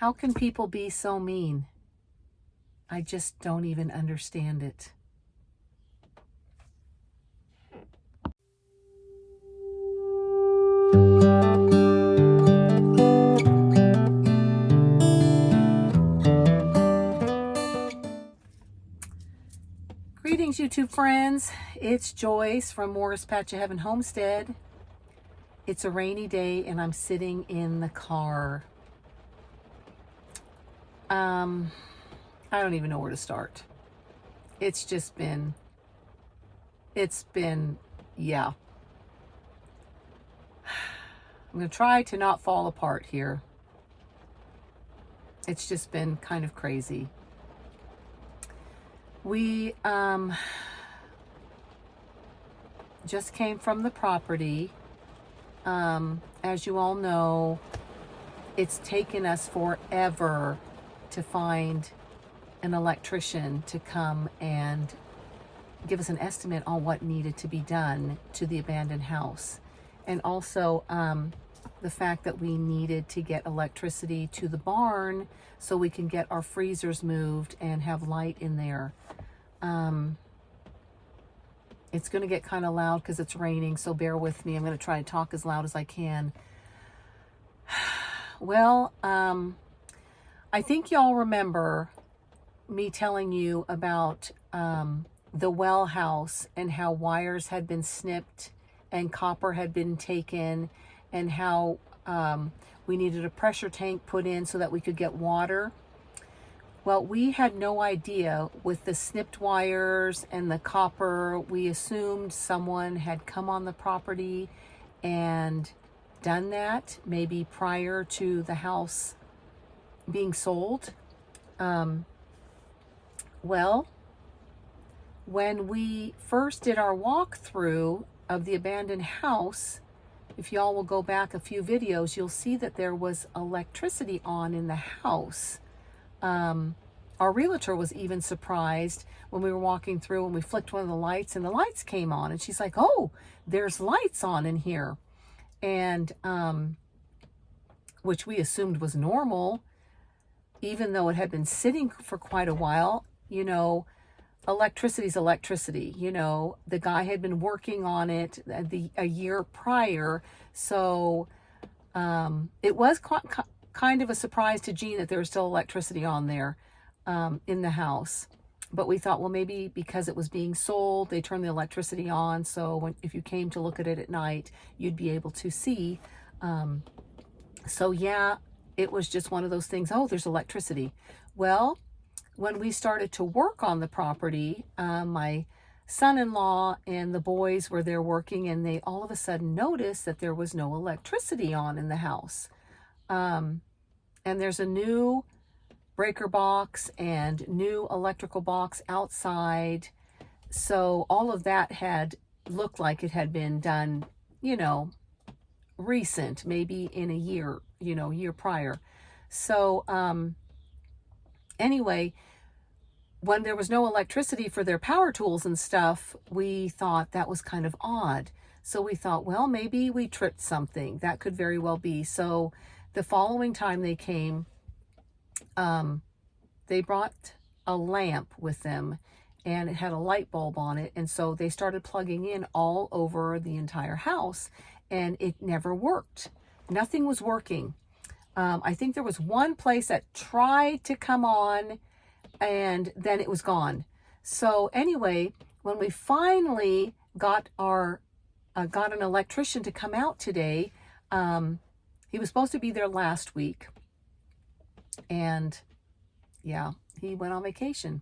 How can people be so mean? I just don't even understand it. Greetings, YouTube friends. It's Joyce from Morris Patch of Heaven Homestead. It's a rainy day and I'm sitting in the car. I don't even know where to start. It's been, yeah. I'm going to try to not fall apart here. It's just been kind of crazy. We just came from the property. As you all know, it's taken us forever to find an electrician to come and give us an estimate on what needed to be done to the abandoned house. And also the fact that we needed to get electricity to the barn so we can get our freezers moved and have light in there. It's going to get kind of loud because it's raining, so bear with me. I'm going to try to talk as loud as I can. Well, I think y'all remember me telling you about the well house and how wires had been snipped and copper had been taken, and how we needed a pressure tank put in so that we could get water. Well, we had no idea with the snipped wires and the copper. We assumed someone had come on the property and done that, maybe prior to the house being sold. Well, when we first did our walkthrough of the abandoned house, if y'all will go back a few videos, you'll see that there was electricity on in the house. Our realtor was even surprised when we were walking through and we flicked one of the lights and the lights came on, and she's like, "Oh, there's lights on in here." And which we assumed was normal, even though it had been sitting for quite a while. You know, electricity's electricity. You know, the guy had been working on it a year prior, so it was kind of a surprise to Jean that there was still electricity on there in the house. But we thought, well, maybe because it was being sold, they turned the electricity on, so if you came to look at it at night, you'd be able to see. So yeah, it was just one of those things. Oh, there's electricity. Well, when we started to work on the property, my son-in-law and the boys were there working, and they all of a sudden noticed that there was no electricity on in the house. And there's a new breaker box and new electrical box outside. So all of that had looked like it had been done, you know, recent, maybe in a year, year prior. So anyway, when there was no electricity for their power tools and stuff, we thought that was kind of odd. So we thought, well, maybe we tripped something. That could very well be. So the following time they came, they brought a lamp with them, and it had a light bulb on it. And so they started plugging in all over the entire house, and it never worked. Nothing was working. I think there was one place that tried to come on, and then it was gone. So anyway, when we finally got an electrician to come out today, he was supposed to be there last week, and yeah, he went on vacation.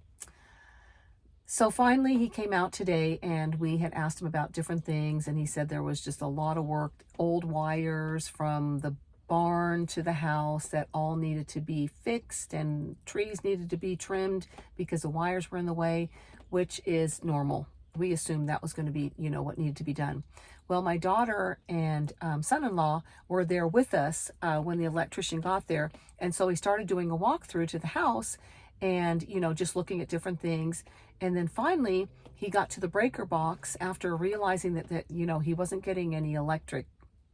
So finally he came out today, and we had asked him about different things, and he said there was just a lot of work, old wires from the barn to the house that all needed to be fixed, and trees needed to be trimmed because the wires were in the way, which is normal. We assumed that was going to be, what needed to be done. Well, my daughter and son-in-law were there with us when the electrician got there. And so he started doing a walkthrough to the house and, just looking at different things. And then finally, he got to the breaker box after realizing that he wasn't getting any electric,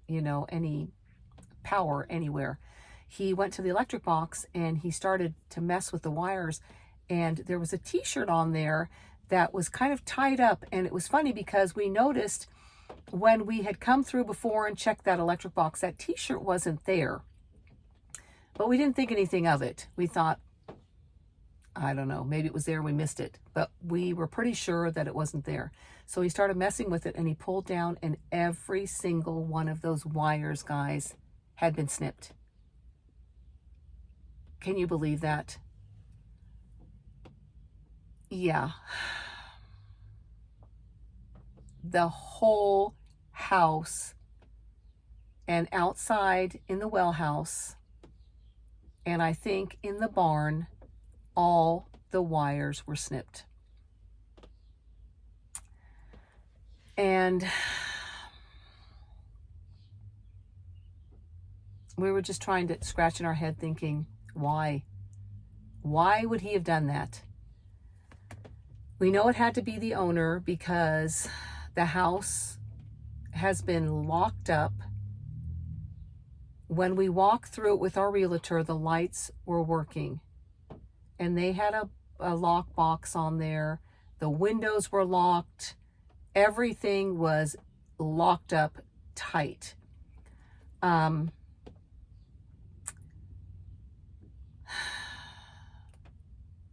any power anywhere. he went to the electric box and he started to mess with the wires, and there was a t-shirt on there that was kind of tied up. And it was funny because we noticed when we had come through before and checked that electric box, that t-shirt wasn't there. But we didn't think anything of it. We thought, I don't know, maybe it was there, we missed it. But we were pretty sure that it wasn't there. So he started messing with it and he pulled down, and every single one of those wires, guys, had been snipped. Can you believe that? Yeah. The whole house, and outside in the well house, and I think in the barn, all the wires were snipped. And we were just trying to scratch in our head thinking, why? Why would he have done that? We know it had to be the owner because the house has been locked up. When we walked through it with our realtor, the lights were working. And they had a lock box on there. The windows were locked. Everything was locked up tight.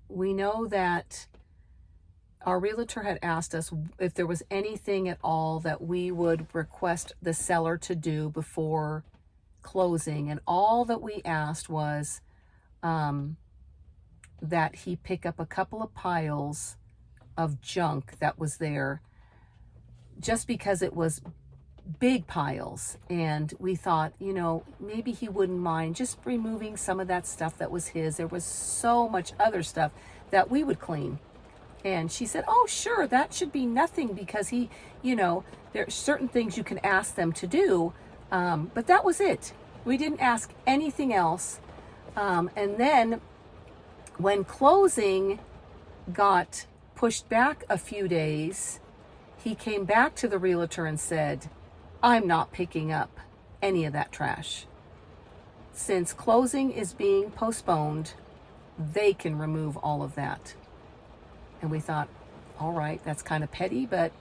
We know that our realtor had asked us if there was anything at all that we would request the seller to do before closing. And all that we asked was that he pick up a couple of piles of junk that was there, just because it was big piles. And we thought, you know, maybe he wouldn't mind just removing some of that stuff that was his. There was so much other stuff that we would clean. And she said, oh, sure, that should be nothing, because he, you know, there are certain things you can ask them to do. But that was it. We didn't ask anything else. And then when closing got pushed back a few days, he came back to the realtor and said, I'm not picking up any of that trash. Since closing is being postponed, they can remove all of that. And we thought, all right, that's kind of petty, but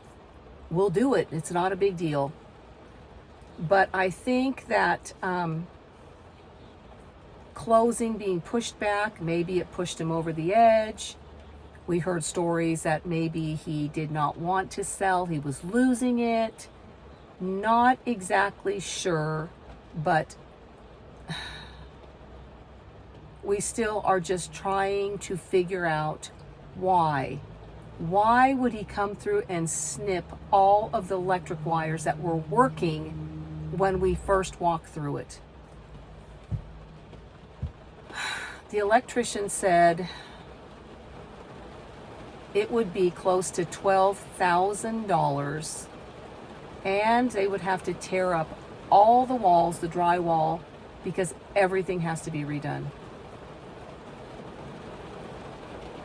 we'll do it. It's not a big deal. But I think that closing being pushed back, maybe it pushed him over the edge. We heard stories that maybe he did not want to sell. He was losing it. Not exactly sure, but we still are just trying to figure out why. Why would he come through and snip all of the electric wires that were working when we first walked through it? The electrician said it would be close to $12,000, and they would have to tear up all the walls, the drywall, because everything has to be redone.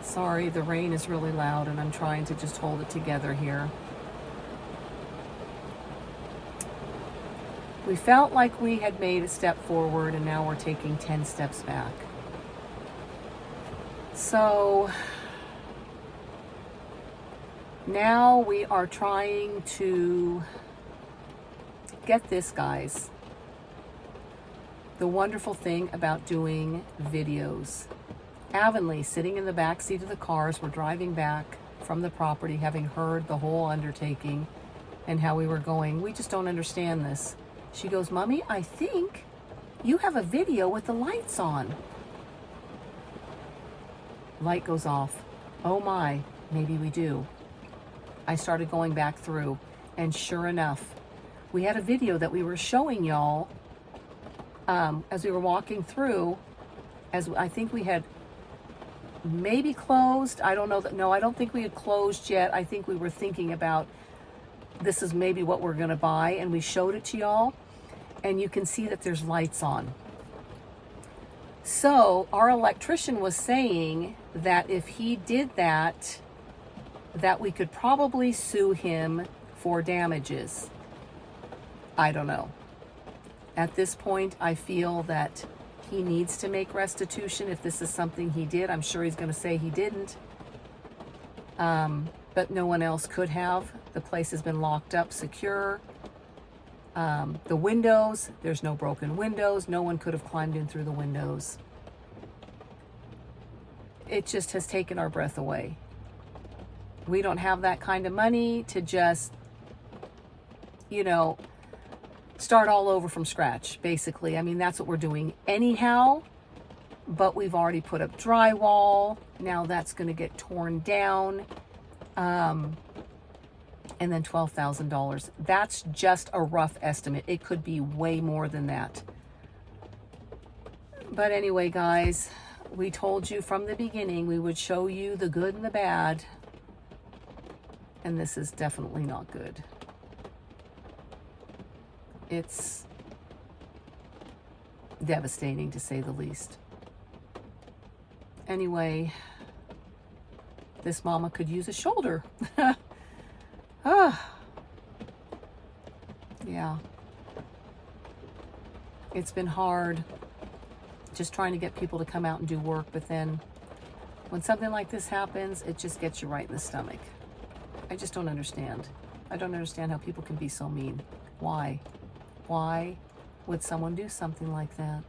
Sorry, the rain is really loud and I'm trying to just hold it together here. We felt like we had made a step forward, and now we're taking 10 steps back. So now we are trying to get this, guys. The wonderful thing about doing videos. Avonlea, sitting in the back seat of the cars, we're driving back from the property, having heard the whole undertaking and how we were going. We just don't understand this. She goes, Mommy, I think you have a video with the lights on. Light goes off. Oh my, maybe we do. I started going back through, and sure enough, we had a video that we were showing y'all as we were walking through, as I think we had maybe closed. I don't know that. No, I don't think we had closed yet. I think we were thinking about this is maybe what we're going to buy, and we showed it to y'all, and you can see that there's lights on. So our electrician was saying that if he did that, that we could probably sue him for damages. I don't know. At this point, I feel that He needs to make restitution if this is something he did. I'm sure he's going to say he didn't. But no one else could have. The place has been locked up, secure. The windows, there's no broken windows. No one could have climbed in through the windows. It just has taken our breath away. We don't have that kind of money to just, you know, start all over from scratch, basically. I mean, that's what we're doing anyhow, but we've already put up drywall. Now that's going to get torn down. And then $12,000. That's just a rough estimate. It could be way more than that. But anyway, guys, we told you from the beginning we would show you the good and the bad. And this is definitely not good. It's devastating, to say the least. Anyway, this mama could use a shoulder. Yeah. It's been hard just trying to get people to come out and do work, but then when something like this happens, it just gets you right in the stomach. I just don't understand. I don't understand how people can be so mean. Why? Why would someone do something like that?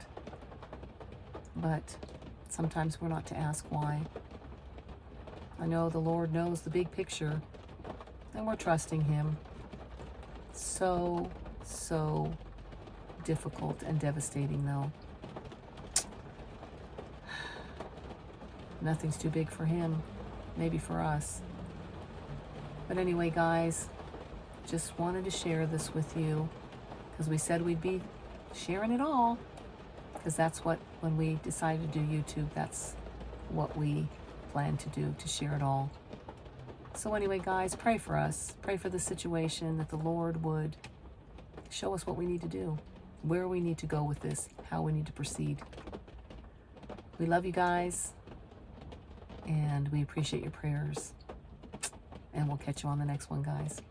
But sometimes we're not to ask why. I know the Lord knows the big picture, and we're trusting Him. So difficult and devastating, though. Nothing's too big for Him, maybe for us. But anyway, guys, just wanted to share this with you because we said we'd be sharing it all, because that's what, when we decided to do YouTube, that's what we plan to do, to share it all. So anyway, guys, pray for us. Pray for the situation, that the Lord would show us what we need to do, where we need to go with this, how we need to proceed. We love you guys, and we appreciate your prayers. And we'll catch you on the next one, guys.